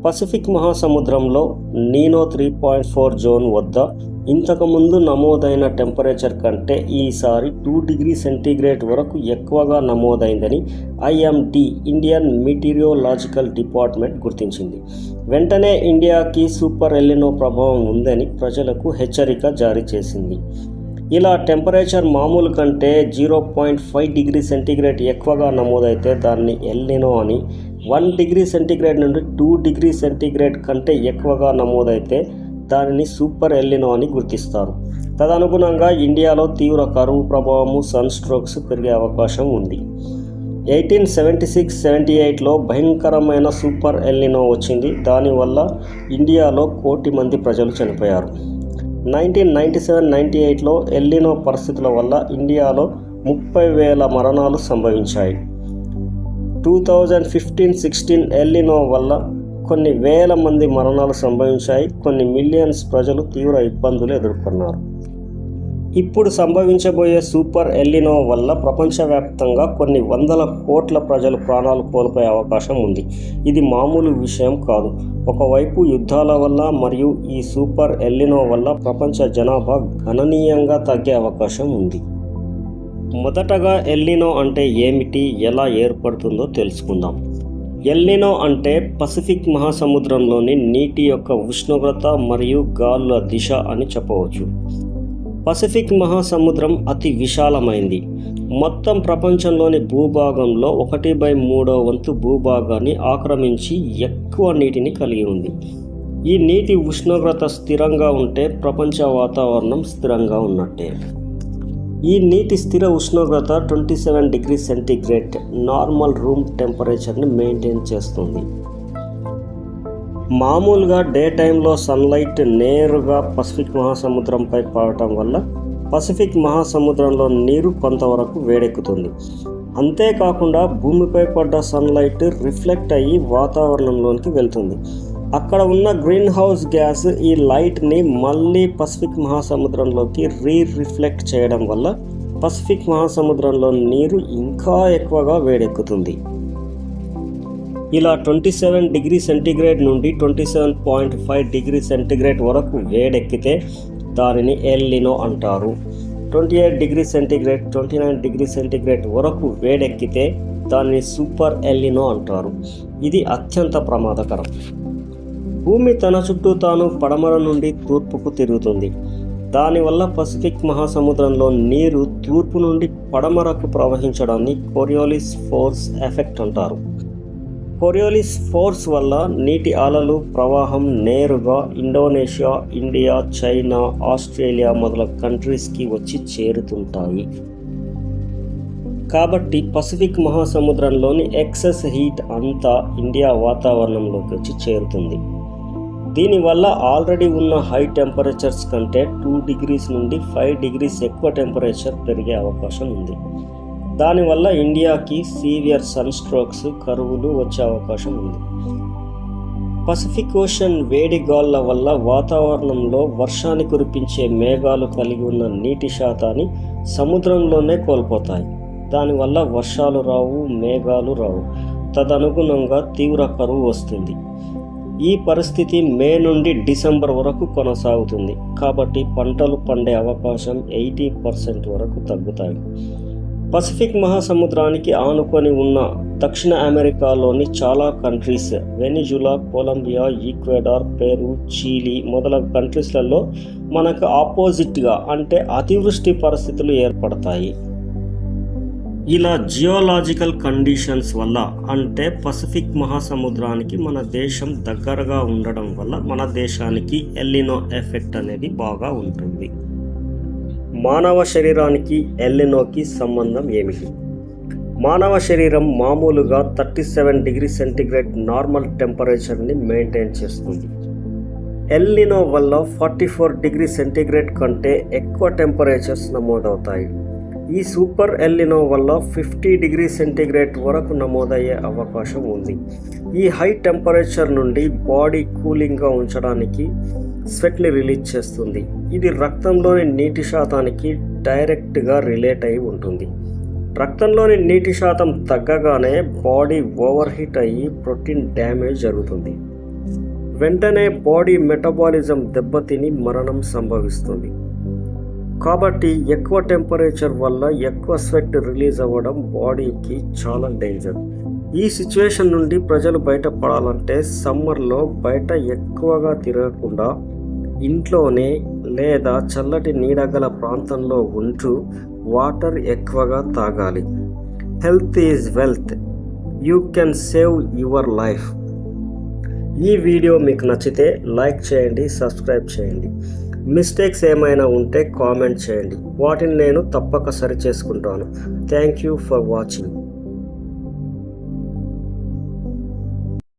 Pacific మహాసముద్రంలో నీనో 3.4 zone వద్ద ఇంతకుముందు నమోదైన టెంపరేచర్ కంటే ఈసారి 2 డిగ్రీ సెంటీగ్రేడ్ వరకు ఎక్కువగా నమోదైందని ఐఎండీ ఇండియన్ మీటీరియోలాజికల్ డిపార్ట్మెంట్ గుర్తించింది. వెంటనే ఇండియాకి సూపర్ ఎల్నినో ప్రభావం ఉందని ప్రజలకు హెచ్చరిక జారీ చేసింది. ఇలా టెంపరేచర్ మామూలు కంటే 0.5 డిగ్రీ సెంటీగ్రేడ్ ఎక్కువగా నమోదైతే దాన్ని ఎల్నినో అని, 1 డిగ్రీ సెంటీగ్రేడ్ నుండి 2 డిగ్రీ సెంటీగ్రేడ్ కంటే ఎక్కువగా నమోదైతే దానిని సూపర్ ఎల్నినో అని గుర్తిస్తారు. తదనుగుణంగా ఇండియాలో తీవ్ర కరువు ప్రభావము, సన్ స్ట్రోక్స్ పెరిగే అవకాశం ఉంది. 1876-78లో భయంకరమైన సూపర్ ఎల్నినో వచ్చింది. దానివల్ల ఇండియాలో 1 కోటి మంది ప్రజలు చనిపోయారు. 1997-98లో ఎల్నినో పరిస్థితుల వల్ల ఇండియాలో 30,000 మరణాలు సంభవించాయి. 2015-16 ఎల్నినో వల్ల కొన్ని వేల మంది మరణాలు సంభవించాయి. కొన్ని మిలియన్స్ ప్రజలు తీవ్ర ఇబ్బందులు ఎదుర్కొన్నారు. ఇప్పుడు సంభవించబోయే సూపర్ ఎల్నినో వల్ల ప్రపంచవ్యాప్తంగా కొన్ని వందల కోట్ల ప్రజలు ప్రాణాలు కోల్పోయే అవకాశం ఉంది. ఇది మామూలు విషయం కాదు. ఒకవైపు యుద్ధాల వల్ల మరియు ఈ సూపర్ ఎల్నినో వల్ల ప్రపంచ జనాభా గణనీయంగా తగ్గే అవకాశం ఉంది. మొదటగా ఎల్నినో అంటే ఏమిటి, ఎలా ఏర్పడుతుందో తెలుసుకుందాం. ఎల్నినో అంటే పసిఫిక్ మహాసముద్రంలోని నీటి యొక్క ఉష్ణోగ్రత మరియు గాలుల దిశ అని చెప్పవచ్చు. పసిఫిక్ మహాసముద్రం అతి విశాలమైంది. మొత్తం ప్రపంచంలోని భూభాగంలో 1/3 వంతు భూభాగాన్ని ఆక్రమించి ఎక్కువ నీటిని కలిగి ఉంది. ఈ నీటి ఉష్ణోగ్రత స్థిరంగా ఉంటే ప్రపంచ వాతావరణం స్థిరంగా ఉన్నట్టే. ఈ నీటి స్థిర ఉష్ణోగ్రత 27 డిగ్రీ సెంటీగ్రేడ్ నార్మల్ రూమ్ టెంపరేచర్ని మెయింటైన్ చేస్తుంది. మామూలుగా డే టైంలో సన్లైట్ నేరుగా పసిఫిక్ మహాసముద్రంపై పడటం వల్ల పసిఫిక్ మహాసముద్రంలో నీరు కొంతవరకు వేడెక్కుతుంది. అంతేకాకుండా భూమిపై పడ్డ సన్లైట్ రిఫ్లెక్ట్ అయ్యి వాతావరణంలోనికి వెళ్తుంది. అక్కడ ఉన్న గ్రీన్ హౌస్ గ్యాస్ ఈ లైట్ని మళ్ళీ పసిఫిక్ మహాసముద్రంలోకి రిఫ్లెక్ట్ చేయడం వల్ల పసిఫిక్ మహాసముద్రంలో నీరు ఇంకా ఎక్కువగా వేడెక్కుతుంది. ఇలా 27 డిగ్రీ సెంటీగ్రేడ్ నుండి 27.5 డిగ్రీ సెంటీగ్రేడ్ వరకు వేడెక్కితే దానిని ఎల్నినో అంటారు. 28 డిగ్రీ సెంటీగ్రేడ్ 29 డిగ్రీ సెంటీగ్రేడ్ వరకు వేడెక్కితే దానిని సూపర్ ఎల్నినో అంటారు. ఇది అత్యంత ప్రమాదకరం. భూమి తన చుట్టూ తాను పడమర నుండి తూర్పుకు తిరుగుతుంది. దానివల్ల పసిఫిక్ మహాసముద్రంలో నీరు తూర్పు నుండి పడమరకు ప్రవహించడాన్ని కోరియోలిస్ ఫోర్స్ ఎఫెక్ట్ అంటారు. కోరియోలిస్ ఫోర్స్ వల్ల నీటి అలలు ప్రవాహం నేరుగా ఇండోనేషియా, ఇండియా, చైనా, ఆస్ట్రేలియా మొదలగు కంట్రీస్కి వచ్చి చేరుతుంటాయి. కాబట్టి పసిఫిక్ మహాసముద్రంలోని ఎక్సెస్ హీట్ అంతా ఇండియా వాతావరణంలోకి వచ్చి చేరుతుంది. దీనివల్ల ఆల్రెడీ ఉన్న హై టెంపరేచర్స్ కంటే 2 డిగ్రీస్ నుండి 5 డిగ్రీస్ ఎక్కువ టెంపరేచర్ పెరిగే అవకాశం ఉంది. దానివల్ల ఇండియాకి సీవియర్ సన్ స్ట్రోక్స్, కరువులు వచ్చే అవకాశం ఉంది. పసిఫిక్ ఓషన్ వేడి గాలుల వల్ల వాతావరణంలో వర్షాన్ని కురిపించే మేఘాలు కలిగి ఉన్న నీటి శాతాన్ని సముద్రంలోనే కోల్పోతాయి. దానివల్ల వర్షాలు రావు, మేఘాలు రావు. తదనుగుణంగా తీవ్ర కరువు వస్తుంది. ఈ పరిస్థితి మే నుండి డిసెంబర్ వరకు కొనసాగుతుంది. కాబట్టి పంటలు పండే అవకాశం 80% వరకు తగ్గుతాయి. పసిఫిక్ మహాసముద్రానికి ఆనుకొని ఉన్న దక్షిణ అమెరికాలోని చాలా countries, Venezuela, Colombia, Ecuador, Peru, Chile మొదలగు కంట్రీస్లలో మనకు ఆపోజిట్గా అంటే అతివృష్టి పరిస్థితులు ఏర్పడతాయి. ఇలా జియోలాజికల్ కండిషన్స్ వల్ల అంటే పసిఫిక్ మహాసముద్రానికి మన దేశం దగ్గరగా ఉండడం వల్ల మన దేశానికి ఎల్నినో ఎఫెక్ట్ అనేది బాగా ఉంటుంది. మానవ శరీరానికి ఎల్నినోకి సంబంధం ఏమిటి? మానవ శరీరం మామూలుగా 37 డిగ్రీ సెంటీగ్రేడ్ నార్మల్ టెంపరేచర్ని మెయింటైన్ చేస్తుంది. ఎల్నినో వల్ల 44 డిగ్రీ సెంటీగ్రేడ్ కంటే ఎక్కువ టెంపరేచర్స్ నమోదవుతాయి. ఈ సూపర్ ఎల్నినో వల్ల 50 డిగ్రీ సెంటీగ్రేడ్ వరకు నమోదయ్యే అవకాశం ఉంది. ఈ హై టెంపరేచర్ నుండి బాడీ కూలింగ్గా ఉంచడానికి స్వెట్ని రిలీజ్ చేస్తుంది. ఇది రక్తంలోని నీటి శాతానికి డైరెక్ట్గా రిలేట్ అయి ఉంటుంది. రక్తంలోని నీటి శాతం తగ్గగానే బాడీ ఓవర్ హీట్ అయ్యి ప్రోటీన్ డ్యామేజ్ జరుగుతుంది. వెంటనే బాడీ మెటబాలిజం దెబ్బతిని మరణం సంభవిస్తుంది. కాబట్టి ఎక్కువ టెంపరేచర్ వల్ల ఎక్కువ స్వెట్ రిలీజ్ అవ్వడం బాడీకి చాలా డేంజర్. ఈ సిచ్యువేషన్ నుండి ప్రజలు బయటపడాలంటే సమ్మర్లో బయట ఎక్కువగా తిరగకుండా ఇంట్లోనే లేదా చల్లటి నీడగల ప్రాంతంలో ఉంటూ వాటర్ ఎక్కువగా తాగాలి. Health is wealth. You can save your life. ఈ వీడియో మీకు నచ్చితే లైక్ చేయండి, సబ్స్క్రైబ్ చేయండి. మిస్టేక్స్ ఏమైనా ఉంటే కామెంట్ చేయండి, వాటిని నేను తప్పక సరి చేసుకుంటాను. Thank you for watching.